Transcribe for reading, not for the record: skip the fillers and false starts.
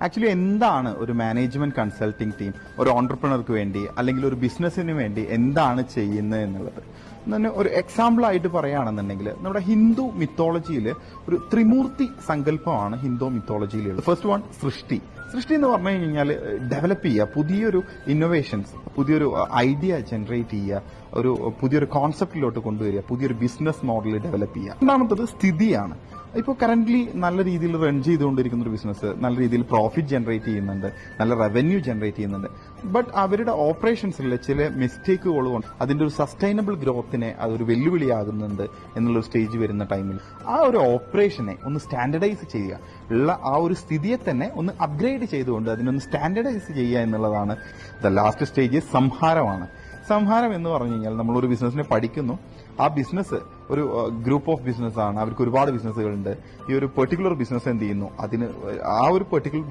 Actually എന്താണ് ഒരു management consulting team ഒരു ഓൺടർപ്രണർക്ക് വേണ്ടി അല്ലെങ്കിൽ ഒരു ബിസിനസ്സിന് വേണ്ടി എന്താണ് ചെയ്യുന്നത് എന്നുള്ളത് തന്നെ ഒരു എക്സാമ്പിൾ ആയിട്ട് പറയുകയാണെന്നുണ്ടെങ്കിൽ നമ്മുടെ ഹിന്ദു മിത്തോളജിയിൽ ഒരു ത്രിമൂർത്തി സങ്കല്പമാണ് ഹിന്ദു മിത്തോളജിയിലുള്ളത്. ഫസ്റ്റ് വൺ സൃഷ്ടി. സൃഷ്ടി എന്ന് പറഞ്ഞു കഴിഞ്ഞാൽ ഡെവലപ്പ് ചെയ്യുക, പുതിയൊരു ഇന്നോവേഷൻസ്, പുതിയൊരു ഐഡിയ ജനറേറ്റ് ചെയ്യുക, ഒരു പുതിയൊരു കോൺസെപ്റ്റിലോട്ട് കൊണ്ടുവരിക, പുതിയൊരു ബിസിനസ് മോഡൽ ഡെവലപ്പ് ചെയ്യുക. രണ്ടാമത്തത് സ്ഥിതിയാണ്. ഇപ്പോൾ കറന്റ്ലി നല്ല രീതിയിൽ റൺ ചെയ്തുകൊണ്ടിരിക്കുന്ന ഒരു ബിസിനസ് നല്ല രീതിയിൽ പ്രോഫിറ്റ് ജനറേറ്റ് ചെയ്യുന്നുണ്ട്, നല്ല റവന്യൂ ജനറേറ്റ് ചെയ്യുന്നുണ്ട്. ബട്ട് അവരുടെ ഓപ്പറേഷൻസിലെ ചില മിസ്റ്റേക്കുകൾ കൊണ്ട് അതിന്റെ ഒരു സസ്റ്റൈനബിൾ ഗ്രോത്തിനെ അതൊരു വെല്ലുവിളിയാകുന്നുണ്ട് എന്നുള്ളൊരു സ്റ്റേജ് വരുന്ന ടൈമിൽ ആ ഒരു ഓപ്പറേഷനെ ഒന്ന് സ്റ്റാൻഡർഡൈസ് ചെയ്യുക, ഉള്ള ആ ഒരു സ്ഥിതിയെ തന്നെ ഒന്ന് അപ്ഗ്രേഡ് ചെയ്തുകൊണ്ട് അതിനൊന്ന് സ്റ്റാൻഡർഡൈസ് ചെയ്യുക എന്നുള്ളതാണ് ദ ലാസ്റ്റ് സ്റ്റേജ്. സംഹാരമാണ്. സംഹാരം എന്ന് പറഞ്ഞു കഴിഞ്ഞാൽ നമ്മളൊരു ബിസിനസ്സിനെ പഠിക്കുന്നു, ആ ബിസിനസ് ഒരു ഗ്രൂപ്പ് ഓഫ് ബിസിനസ് ആണ്, അവർക്ക് ഒരുപാട് ബിസിനസ്സുകളുണ്ട്. ഈ ഒരു പെർട്ടിക്കുലർ ബിസിനസ് എന്ത് ചെയ്യുന്നു, അതിന് ആ ഒരു പെർട്ടിക്കുലർ